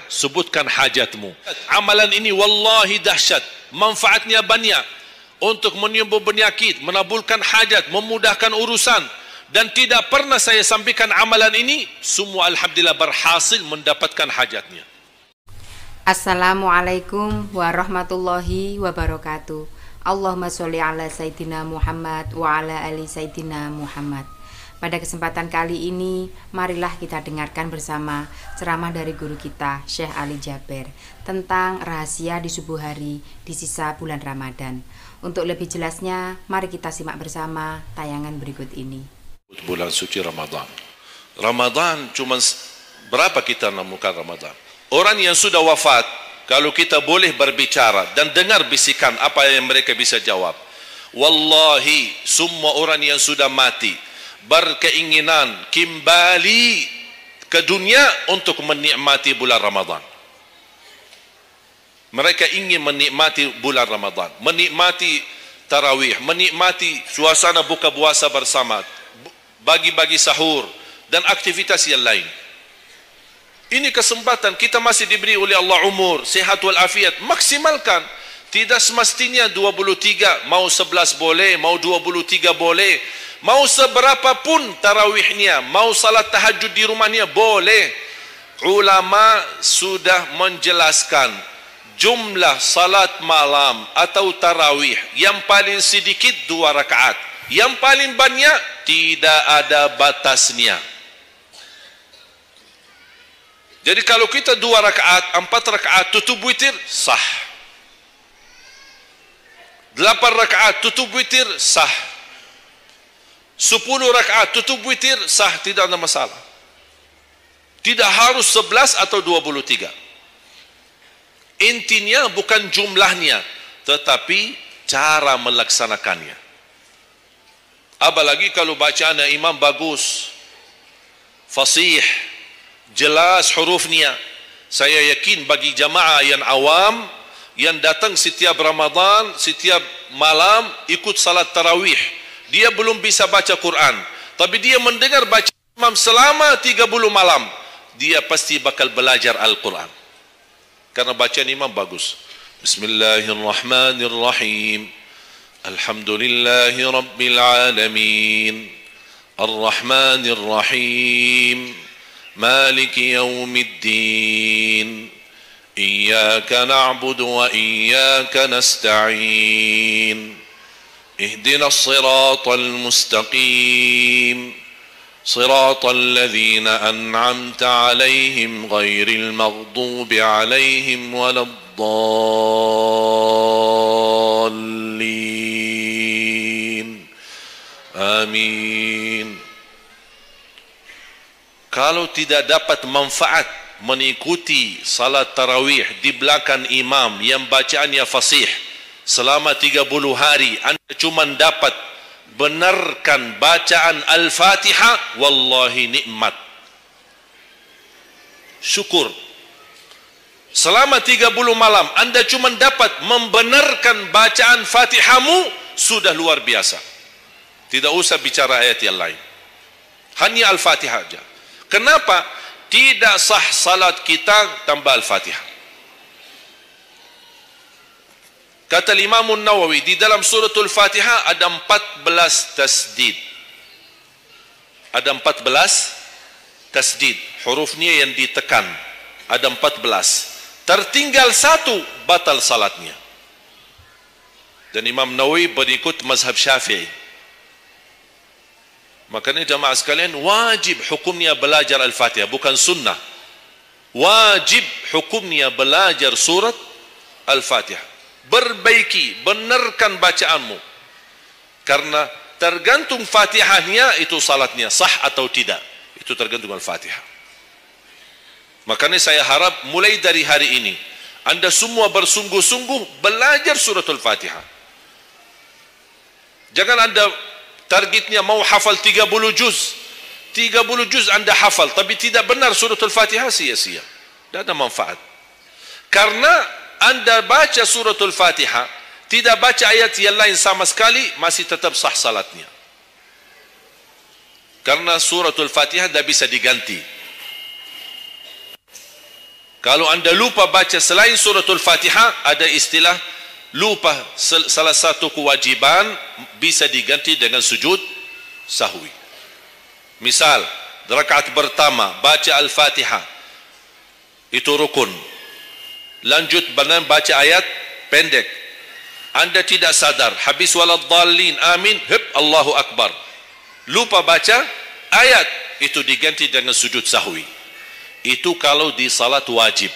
sebutkan hajatmu. Amalan ini wallahi dahsyat, manfaatnya banyak untuk menyembuh penyakit, menabulkan hajat, memudahkan urusan. Dan tidak pernah saya sampaikan amalan ini, semua alhamdulillah berhasil mendapatkan hajatnya. Assalamualaikum warahmatullahi wabarakatuh. Allahumma sholli ala Sayyidina Muhammad wa ala ali Sayyidina Muhammad. Pada kesempatan kali ini, marilah kita dengarkan bersama ceramah dari guru kita, Syekh Ali Jaber, tentang rahasia di subuh hari di sisa bulan Ramadan. Untuk lebih jelasnya, mari kita simak bersama tayangan berikut ini. Bulan suci Ramadan. Ramadan cuma berapa kita menemukan Ramadan? Orang yang sudah wafat, kalau kita boleh berbicara dan dengar bisikan apa yang mereka bisa jawab. Wallahi, semua orang yang sudah mati berkeinginan kembali ke dunia untuk menikmati bulan Ramadan. Mereka ingin menikmati bulan Ramadan, menikmati tarawih, menikmati suasana buka puasa bersama, bagi-bagi sahur dan aktivitas yang lain. Ini kesempatan, kita masih diberi oleh Allah umur, sehat walafiat, maksimalkan. Tidak semestinya 23, mau 11 boleh, mau 23 boleh, mau seberapa pun tarawihnya, mau salat tahajud di rumahnya boleh. Ulama sudah menjelaskan jumlah salat malam atau tarawih yang paling sedikit 2 rakaat, yang paling banyak tidak ada batasnya. Jadi kalau kita 2 rakaat, 4 rakaat tutup witir, sah. 8 rakaat tutup witir, sah. 10 rakaat tutup witir, sah, tidak ada masalah. Tidak harus 11 atau 23. Intinya bukan jumlahnya, tetapi cara melaksanakannya. Apalagi kalau bacaan imam bagus, fasih, jelas hurufnya. Saya yakin bagi jamaah yang awam, yang datang setiap Ramadan, setiap malam ikut salat tarawih, dia belum bisa baca Quran, tapi dia mendengar baca imam selama 30 malam, dia pasti bakal belajar Al-Quran karena bacaan imam bagus. Bismillahirrahmanirrahim. Alhamdulillahi Rabbil Alamin, Ar-Rahmanir Rahim, Maliki Yawmiddin, Iyyaka na'budu wa iyyaka nasta'in, Ihdinas siratal mustaqim, Siratal ladzina an'amta 'alaihim ghairil maghdubi 'alaihim waladdallin. Amin. Kalau tidak dapat manfaat mengikuti salat tarawih di belakang imam yang bacaannya fasih selama 30 hari, anda cuma dapat benarkan bacaan Al-Fatihah, wallahi nikmat, syukur. Selama 30 malam anda cuma dapat membenarkan bacaan Fatihahmu, sudah luar biasa. Tidak usah bicara ayat yang lain, hanya Al-Fatihah saja. Kenapa tidak sah salat kita tanpa Al-Fatihah? Kata Imam Nawawi, di dalam suratul Fatihah ada 14 tasdid. Ada 14 tasdid, hurufnya yang ditekan. Ada 14. Tertinggal 1, batal salatnya. Dan Imam Nawawi berikut mazhab Syafi'i. Makanya jamaah sekalian, wajib hukumnya belajar Al-Fatihah, bukan sunnah. Wajib hukumnya belajar surat Al-Fatihah. Perbaiki, benarkan bacaanmu, karena tergantung Fatihahnya itu salatnya sah atau tidak, itu tergantung Al-Fatihah. Makanya saya harap mulai dari hari ini anda semua bersungguh-sungguh belajar suratul Fatihah. Jangan anda targetnya mau hafal 30 juz. 30 juz anda hafal tapi tidak benar suratul Fatihah, sia-sia, tidak ada manfaat. Karena anda baca suratul Fatihah, tidak baca ayat yang lain sama sekali, masih tetap sah salatnya. Karena suratul Fatihah tidak bisa diganti. Kalau anda lupa baca selain suratul Fatihah, ada istilah lupa salah satu kewajiban bisa diganti dengan sujud sahwi. Misal, rakaat pertama baca Al-Fatihah, itu rukun. Lanjut baca ayat pendek. Anda tidak sadar, habis waladdallin, amin, Allahu Akbar. Lupa baca ayat, itu diganti dengan sujud sahwi. Itu kalau di salat wajib.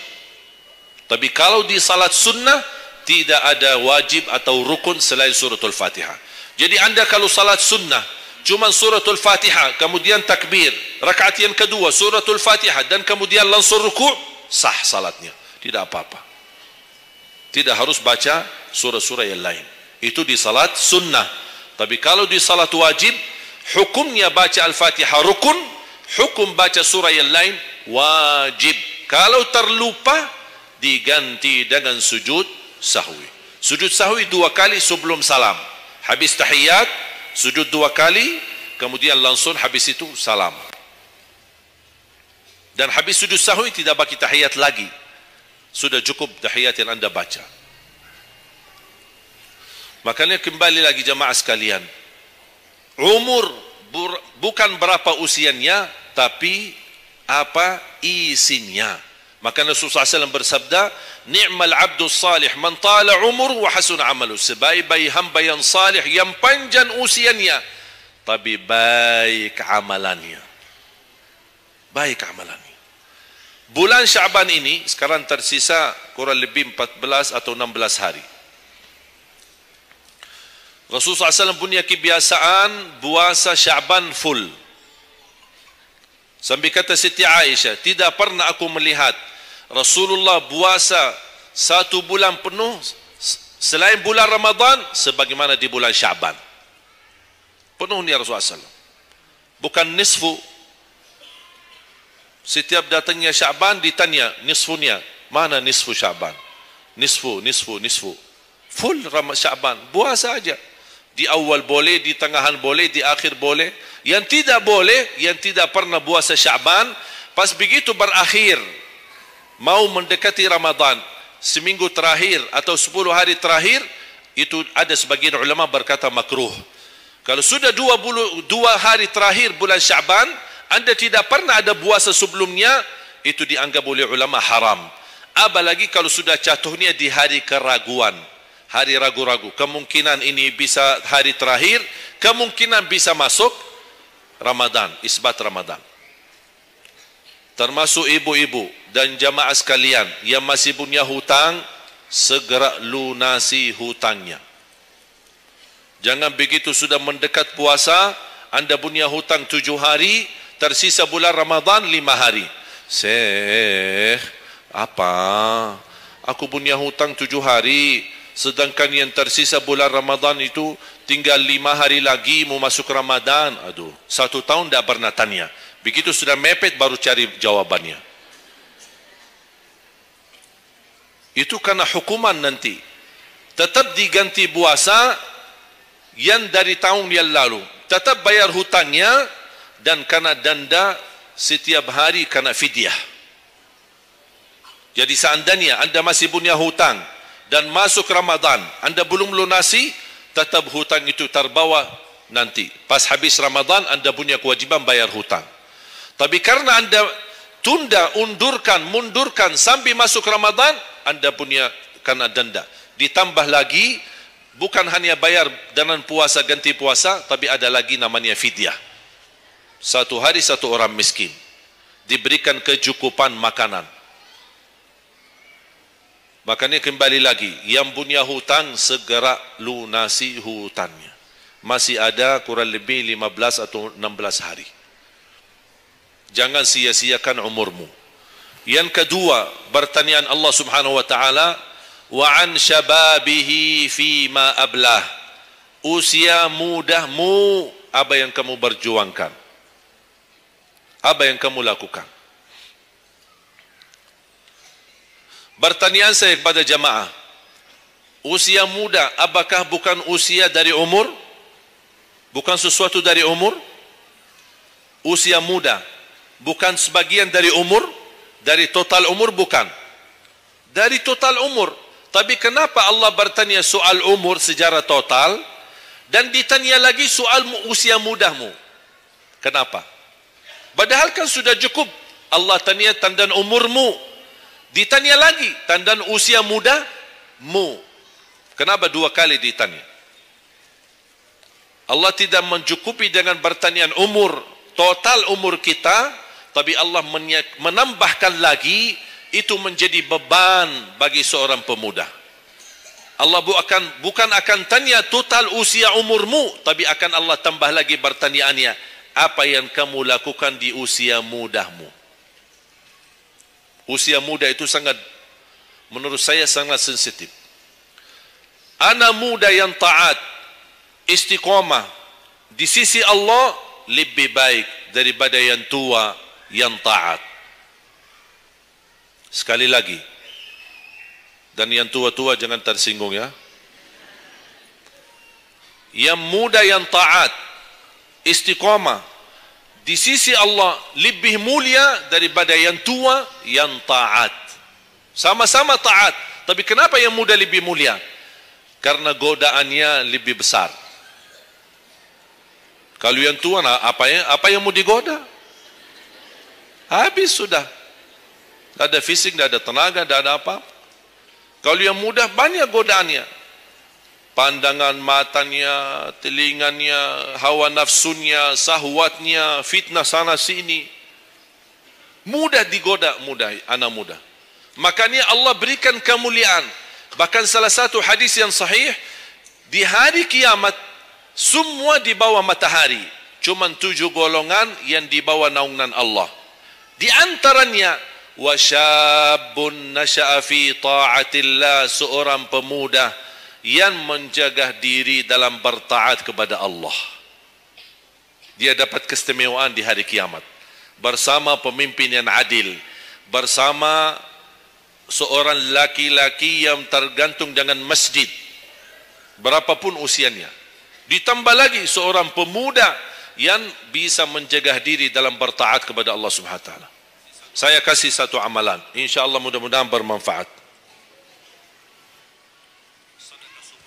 Tapi kalau di salat sunnah, tidak ada wajib atau rukun selain suratul Fatihah. Jadi anda kalau salat sunnah cuma suratul Fatihah, kemudian takbir, rakaat yang kedua suratul Fatihah, dan kemudian langsung ruku', sah salatnya, tidak apa-apa. Tidak harus baca surah-surah yang lain. Itu di salat sunnah. Tapi kalau di salat wajib, hukumnya baca Al-Fatihah rukun, hukum baca surah yang lain wajib. Kalau terlupa, diganti dengan sujud sahwi. Sujud sahwi 2 kali sebelum salam. Habis tahiyat, sujud 2 kali, kemudian langsung habis itu salam. Dan habis sujud sahwi tidak bagi tahiyat lagi. Sudah cukup tahiyat yang anda baca. Makanya kembali lagi jamaah sekalian, umur bukan berapa usianya, tapi apa isinya. Maka Rasulullah SAW bersabda, ni'mal abdus salih man tala umur wa hasun amalu. Sebaik-baik hamba yang salih, yang panjang usianya, tapi baik amalannya. Baik amalannya. Bulan Syaban ini sekarang tersisa kurang lebih 14 atau 16 hari. Rasulullah SAW punya kebiasaan puasa Syaban full. Sampai kata Siti Aisyah, tidak pernah aku melihat Rasulullah puasa 1 bulan penuh selain bulan Ramadan sebagaimana di bulan Syaban. Penuhnya Rasulullah SAW. Bukan nisfu. Setiap datangnya Syaban ditanya nisfunya, mana nisfu Syaban? Nisfu. Full Syaban, puasa aja. Di awal boleh, di tengahan boleh, di akhir boleh. Yang tidak boleh, yang tidak pernah puasa Syaban, pas begitu berakhir, mau mendekati Ramadan, seminggu terakhir atau 10 hari terakhir, itu ada sebagian ulama berkata makruh. Kalau sudah 2 hari terakhir bulan Syaban, anda tidak pernah ada puasa sebelumnya, itu dianggap oleh ulama haram. Apalagi kalau sudah jatuhnya di hari keraguan, hari ragu-ragu. Kemungkinan ini bisa hari terakhir, kemungkinan bisa masuk Ramadan, isbat Ramadan. Termasuk ibu-ibu dan jamaah sekalian yang masih punya hutang, segera lunasi hutangnya. Jangan begitu sudah mendekat puasa, anda punya hutang 7 hari, tersisa bulan Ramadan 5 hari. Syekh, apa? Aku punya hutang 7 hari, sedangkan yang tersisa bulan Ramadan itu tinggal 5 hari lagi mau masuk Ramadan. Aduh, 1 tahun tidak pernah tanya. Begitu sudah mepet baru cari jawabannya. Itu karena hukuman nanti. Tetap diganti puasa yang dari tahun yang lalu. Tetap bayar hutangnya, dan kena denda setiap hari kena fidyah. Jadi seandainya anda masih punya hutang dan masuk Ramadan, anda belum lunasi, tetap hutang itu terbawa nanti. Pas habis Ramadan, anda punya kewajiban bayar hutang. Tapi karena anda mundurkan sampai masuk Ramadan, anda punya kena denda. Ditambah lagi, bukan hanya bayar dengan puasa ganti puasa, tapi ada lagi namanya fidyah. 1 hari 1 orang miskin diberikan kecukupan makanan. Makanya kembali lagi, yang punya hutang segera lunasi hutangnya. Masih ada kurang lebih 15 atau 16 hari. Jangan sia-siakan umurmu. Yang kedua, pertanyaan Allah Subhanahu wa taala, wa an syababihi fima ablah. Usia mudahmu, apa yang kamu berjuangkan? Apa yang kamu lakukan? Pertanyaan saya kepada jamaah, usia muda apakah bukan usia dari umur? Bukan sesuatu dari umur? Usia muda bukan sebagian dari umur? Dari total umur bukan. Dari total umur. Tapi kenapa Allah bertanya soal umur secara total dan ditanya lagi soal usia mudahmu? Kenapa? Padahal kan sudah cukup. Allah tanya tanda umurmu. Ditanya lagi tanda usia mudahmu. Kenapa dua kali ditanya? Allah tidak mencukupi dengan pertanyaan umur, total umur kita, tapi Allah menambahkan lagi, itu menjadi beban bagi seorang pemuda. Allah bukan akan tanya total usia umurmu, tapi akan Allah tambah lagi pertanyaannya, apa yang kamu lakukan di usia mudahmu? Usia muda itu menurut saya sangat sensitif. Anak muda yang taat, istiqamah di sisi Allah lebih baik daripada yang tua yang taat. Sekali lagi, dan yang tua-tua jangan tersinggung ya. Yang muda yang taat, istiqamah di sisi Allah lebih mulia daripada yang tua yang taat. Sama-sama taat, tapi kenapa yang muda lebih mulia? Karena godaannya lebih besar. Kalau yang tua, apa yang mau digoda? Habis sudah. Tidak ada fisik, tidak ada tenaga, tidak ada apa. Kalau yang muda, banyak godaannya. Pandangan matanya, telinganya, hawa nafsunya, sahwatnya, fitnah sana sini. Mudah digoda, anak muda. Makanya Allah berikan kemuliaan. Bahkan salah satu hadis yang sahih, di hari kiamat, semua di bawah matahari. Cuma 7 golongan yang di bawah naungan Allah. Di antaranya, wasyabun nasya'a fi ta'atillah, seorang pemuda yang menjaga diri dalam bertaat kepada Allah. Dia dapat keistimewaan di hari kiamat. Bersama pemimpin yang adil. Bersama seorang laki-laki yang tergantung dengan masjid. Berapapun usianya. Ditambah lagi seorang pemuda yang bisa menjaga diri dalam bertaat kepada Allah Subhanahu wa taala. Saya kasih satu amalan, insyaallah mudah-mudahan bermanfaat.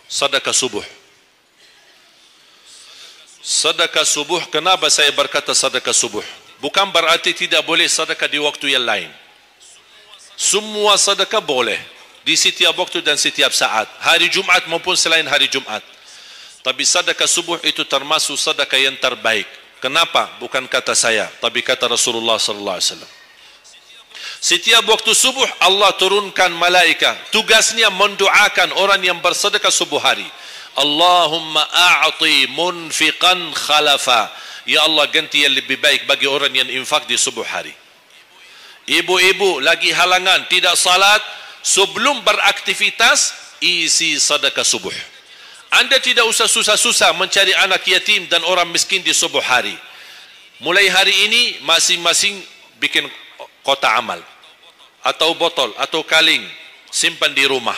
Sedekah subuh. Sedekah subuh, kenapa saya berkata sedekah subuh? Bukan berarti tidak boleh sedekah di waktu yang lain. Semua sedekah boleh di setiap waktu dan setiap saat, hari Jumat maupun selain hari Jumat. Tapi sedekah subuh itu termasuk sedekah yang terbaik. Kenapa? Bukan kata saya, tapi kata Rasulullah sallallahu alaihi wasallam. Setiap waktu subuh Allah turunkan malaikat, tugasnya mendoakan orang yang bersedekah subuh hari. Allahumma a'ti munfiqan khalafa. Ya Allah, ganti yang lebih baik bagi orang yang infak di subuh hari. Ibu-ibu lagi halangan tidak salat, sebelum beraktivitas isi sedekah subuh. Anda tidak usah susah-susah mencari anak yatim dan orang miskin di subuh hari. Mulai hari ini masing-masing bikin kotak amal atau botol atau kaling, simpan di rumah.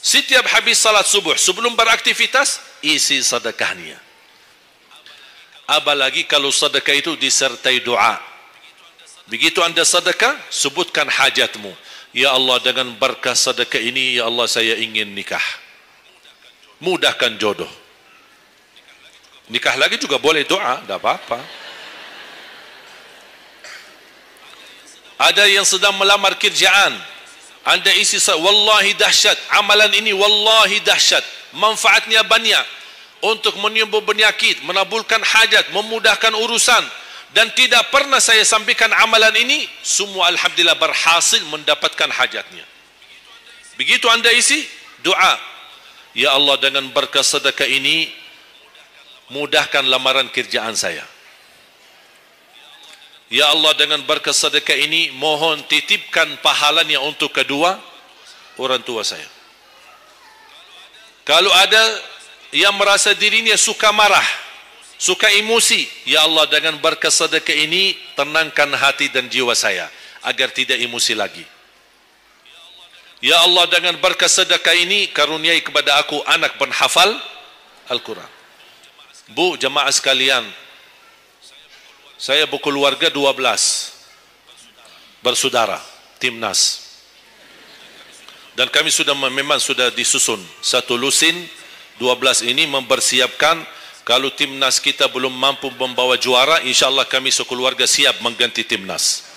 Setiap habis salat subuh sebelum beraktivitas isi sedekahnya. Apalagi kalau sedekah itu disertai doa. Begitu anda sedekah, sebutkan hajatmu. Ya Allah, dengan berkah sedekah ini, ya Allah, saya ingin nikah. Mudahkan jodoh. Nikah lagi juga boleh doa, tidak apa-apa. Ada yang sedang melamar kerjaan, anda isi, wallahi dahsyat, amalan ini wallahi dahsyat, manfaatnya banyak untuk menyembuh penyakit, menabulkan hajat, memudahkan urusan, dan tidak pernah saya sampaikan amalan ini, semua alhamdulillah berhasil mendapatkan hajatnya. Begitu anda isi, doa, ya Allah, dengan berkah sedekah ini mudahkan lamaran kerjaan saya. Ya Allah, dengan berkah sedekah ini mohon titipkan pahalanya untuk kedua orang tua saya. Kalau ada yang merasa dirinya suka marah, suka emosi, ya Allah, dengan berkah sedekah ini tenangkan hati dan jiwa saya agar tidak emosi lagi. Ya Allah, dengan berkah sedekah ini karuniai kepada aku anak penghafal Al-Quran. Bu, jemaah sekalian, saya berkeluarga 12 bersaudara, Timnas. Dan kami memang sudah disusun satu lusin 12 ini mempersiapkan kalau Timnas kita belum mampu membawa juara, insyaAllah kami sekeluarga siap mengganti Timnas.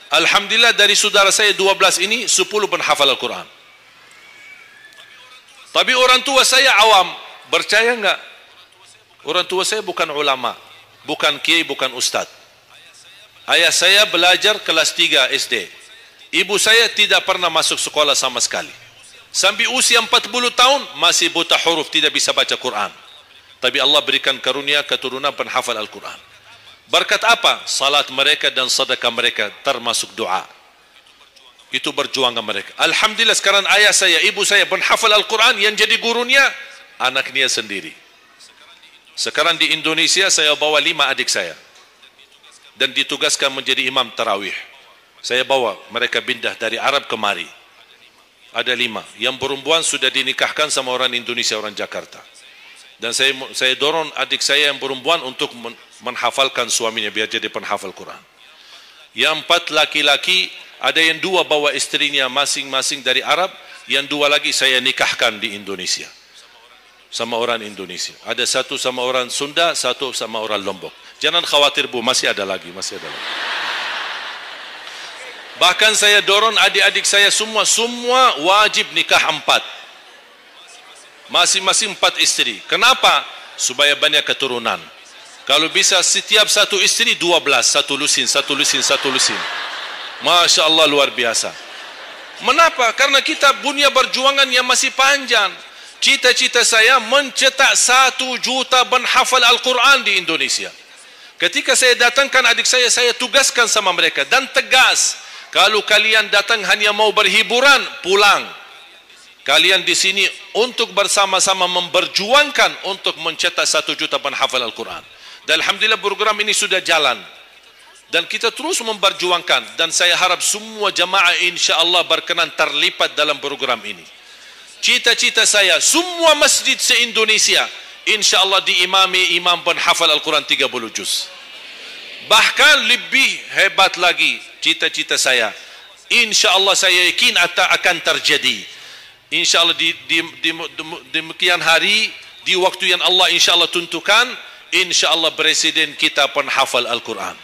Alhamdulillah dari saudara saya 12 ini 10 penghafal Al-Quran. Tapi orang tua saya awam, percaya enggak? Orang tua saya bukan ulama, bukan kiai, bukan ustaz. Ayah saya belajar kelas 3 SD. Ibu saya tidak pernah masuk sekolah sama sekali. Sampai usia 40 tahun masih buta huruf, tidak bisa baca Quran. Tapi Allah berikan karunia keturunan penghafal Al-Quran. Berkat apa? Salat mereka dan sedekah mereka termasuk doa. Itu berjuangan mereka. Alhamdulillah sekarang ayah saya, ibu saya penghafal Al-Quran, yang jadi gurunya anaknya sendiri. Sekarang di Indonesia saya bawa 5 adik saya dan ditugaskan menjadi imam tarawih. Saya bawa mereka pindah dari Arab kemari. Ada 5. Yang perempuan sudah dinikahkan sama orang Indonesia, orang Jakarta. Dan saya dorong adik saya yang perempuan untuk menghafalkan suaminya biar jadi penghafal Quran. Yang 4 laki-laki, ada yang 2 bawa istrinya masing-masing dari Arab, yang 2 lagi saya nikahkan di Indonesia sama orang Indonesia. Ada 1 sama orang Sunda, 1 sama orang Lombok. Jangan khawatir Bu, masih ada lagi. Bahkan saya dorong adik-adik saya semua wajib nikah 4. Masing-masing 4 istri. Kenapa? Supaya banyak keturunan. Kalau bisa setiap satu istri 12, satu lusin. Masya Allah, luar biasa. Mengapa? Karena kita punya perjuangan yang masih panjang. Cita-cita saya mencetak 1 juta penghafal Al-Quran di Indonesia. Ketika saya datangkan adik saya tugaskan sama mereka dan tegas. Kalau kalian datang hanya mau berhiburan, pulang. Kalian di sini untuk bersama-sama memperjuangkan untuk mencetak 1 juta penghafal Al-Quran. Dan Alhamdulillah program ini sudah jalan. Dan kita terus memperjuangkan. Dan saya harap semua jamaah insyaAllah berkenan terlibat dalam program ini. Cita-cita saya, semua masjid se-Indonesia insyaAllah diimami imam penghafal Al-Quran 30 juz. Bahkan lebih hebat lagi cita-cita saya, insyaAllah saya yakin akan terjadi. InsyaAllah di demikian hari, di waktu yang Allah insyaAllah tentukan, insyaAllah presiden kita penghafal Al-Quran.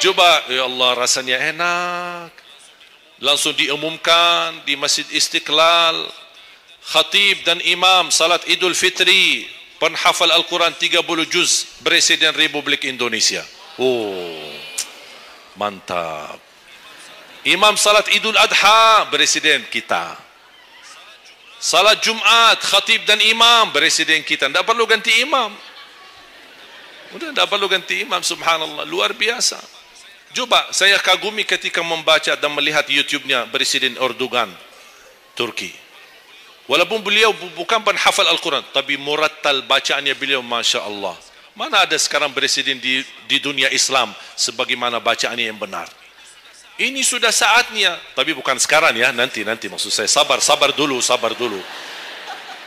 Coba, ya Allah, rasanya enak. Langsung diumumkan di Masjid Istiqlal, khatib dan imam salat Idul Fitri, penghafal Al-Quran 30 juz, Presiden Republik Indonesia. Oh, mantap. Imam salat Idul Adha, Presiden kita. Salat Jumat, khatib dan imam, Presiden kita. Tidak perlu ganti imam. Udah, tidak perlu ganti imam, subhanallah, luar biasa. Coba, saya kagumi ketika membaca dan melihat YouTube-nya Presiden Erdogan, Turki. Walaupun beliau bukan penghafal Al-Quran, tapi murattal bacaannya beliau, Masya Allah. Mana ada sekarang presiden di dunia Islam sebagaimana bacaannya yang benar. Ini sudah saatnya, tapi bukan sekarang ya, nanti maksud saya sabar dulu.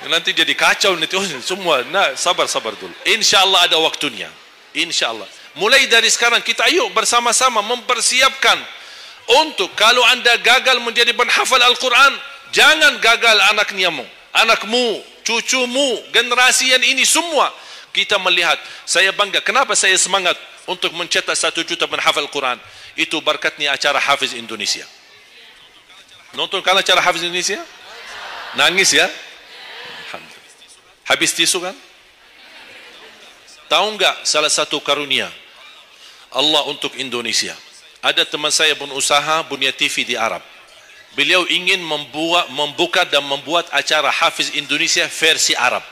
Nanti jadi kacau nanti semua. Nah, sabar dulu. InsyaAllah ada waktunya. InsyaAllah. Mulai dari sekarang kita ayo bersama-sama mempersiapkan untuk kalau anda gagal menjadi penghafal Al-Quran, jangan gagal anakmu, cucumu, generasi yang ini semua. Kita melihat, saya bangga. Kenapa saya semangat untuk mencetak 1 juta penghafal Quran? Itu berkatnya acara Hafiz Indonesia. Nonton kan acara Hafiz Indonesia? Nangis ya? Habis tisu kan? Tahu enggak salah satu karunia Allah untuk Indonesia? Ada teman saya berusaha punya TV di Arab. Beliau ingin membuka dan membuat acara Hafiz Indonesia versi Arab.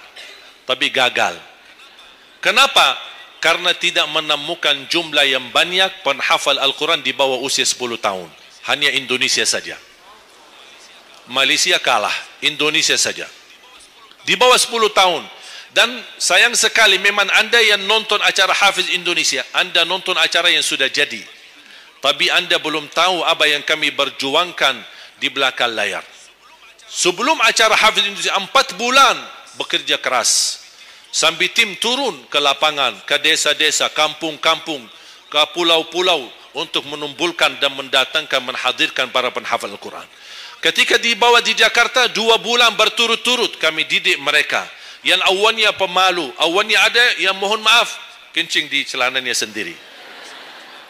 Tapi gagal. Kenapa? Karena tidak menemukan jumlah yang banyak penghafal Al-Quran di bawah usia 10 tahun. Hanya Indonesia saja. Malaysia kalah, Indonesia saja. Di bawah 10 tahun. Dan sayang sekali memang anda yang nonton acara Hafiz Indonesia, anda nonton acara yang sudah jadi. Tapi anda belum tahu apa yang kami berjuangkan di belakang layar. Sebelum acara Hafiz Indonesia 4 bulan bekerja keras. Sampai tim turun ke lapangan, ke desa-desa, kampung-kampung, ke pulau-pulau untuk menumbuhkan dan mendatangkan, menghadirkan para penghafal Al-Quran. Ketika dibawa di Jakarta 2 bulan berturut-turut kami didik mereka. Yang awalnya pemalu, awalnya ada yang mohon maaf kencing di celananya sendiri,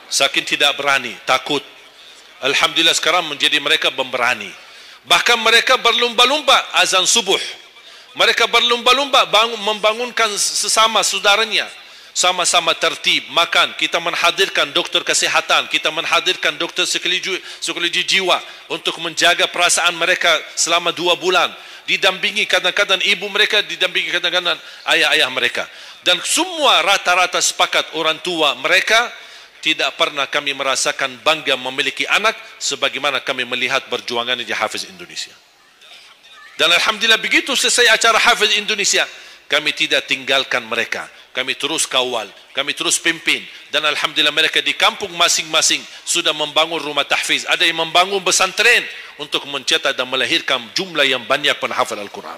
saking tidak berani, takut. Alhamdulillah sekarang menjadi mereka pemberani. Bahkan mereka berlumba-lumba azan subuh. Mereka berlumba-lumba membangunkan sesama saudaranya. Sama-sama tertib, makan. Kita menghadirkan doktor kesihatan, kita menghadirkan doktor psikologi jiwa untuk menjaga perasaan mereka selama 2 bulan. Didampingi kadang-kadang ibu mereka, didampingi kadang-kadang ayah-ayah mereka. Dan semua rata-rata sepakat orang tua mereka tidak pernah kami merasakan bangga memiliki anak sebagaimana kami melihat perjuangan di Hafiz Indonesia. Dan alhamdulillah begitu selesai acara Hafiz Indonesia, kami tidak tinggalkan mereka. Kami terus kawal, kami terus pimpin. Dan alhamdulillah mereka di kampung masing-masing sudah membangun rumah tahfiz. Ada yang membangun pesantren untuk mencetak dan melahirkan jumlah yang banyak penghafal Al-Quran.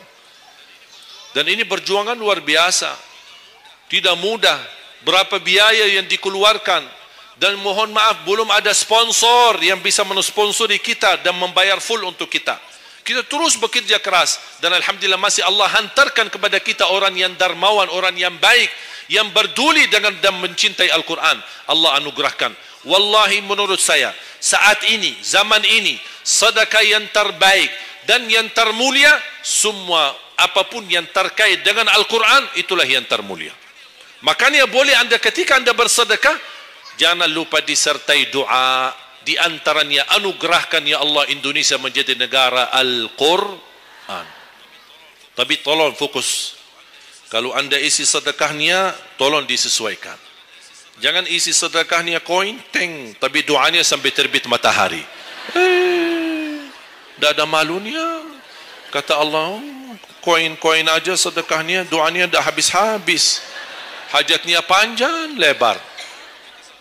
Dan ini perjuangan luar biasa. Tidak mudah. Berapa biaya yang dikeluarkan. Dan mohon maaf, belum ada sponsor yang bisa mensponsori kita dan membayar full untuk kita. Kita terus bekerja keras dan alhamdulillah masih Allah hantarkan kepada kita orang yang dermawan, orang yang baik, yang berduli dengan dan mencintai Al-Quran. Allah anugerahkan. Wallahi menurut saya saat ini, zaman ini, sedekah yang terbaik dan yang termulia, semua apapun yang terkait dengan Al-Quran itulah yang termulia. Makanya boleh anda ketika anda bersedekah, jangan lupa disertai doa. Di antaranya anugerahkan ya Allah Indonesia menjadi negara Al-Quran. Tapi tolong fokus. Kalau anda isi sedekahnya, tolong disesuaikan. Jangan isi sedekahnya koin, teng, tapi doanya sampai terbit matahari. Tidak ada malunya. Kata Allah, koin-koin aja sedekahnya, doanya dah habis-habis. Hajatnya panjang, lebar.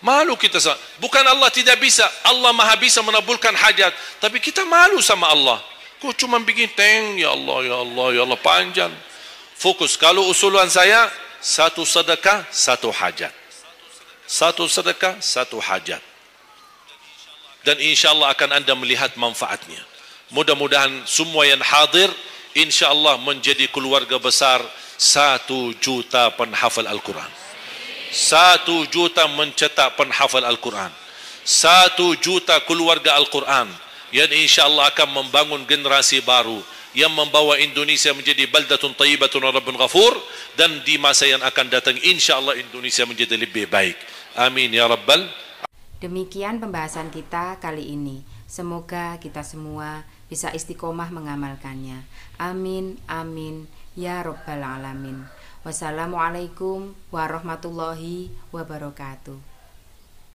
Malu kita. Bukan Allah tidak bisa. Allah maha bisa menabulkan hajat. Tapi kita malu sama Allah. Kok cuma bikin teng, ya Allah, ya Allah, ya Allah, panjang. Fokus. Kalau usulan saya, 1 sedekah, 1 hajat. 1 sedekah, 1 hajat. Dan insya Allah akan anda melihat manfaatnya. Mudah-mudahan semua yang hadir, insya Allah menjadi keluarga besar 1 juta penghafal Al-Quran. 1 juta mencetak penghafal Al-Quran. 1 juta keluarga Al-Quran yang insyaAllah akan membangun generasi baru yang membawa Indonesia menjadi baldatun tayyibatun wa rabbun ghafur. Dan di masa yang akan datang insyaAllah Indonesia menjadi lebih baik. Amin ya Rabbal. Demikian pembahasan kita kali ini. Semoga kita semua bisa istiqomah mengamalkannya. Amin, amin ya Rabbal Alamin. Wassalamualaikum warahmatullahi wabarakatuh.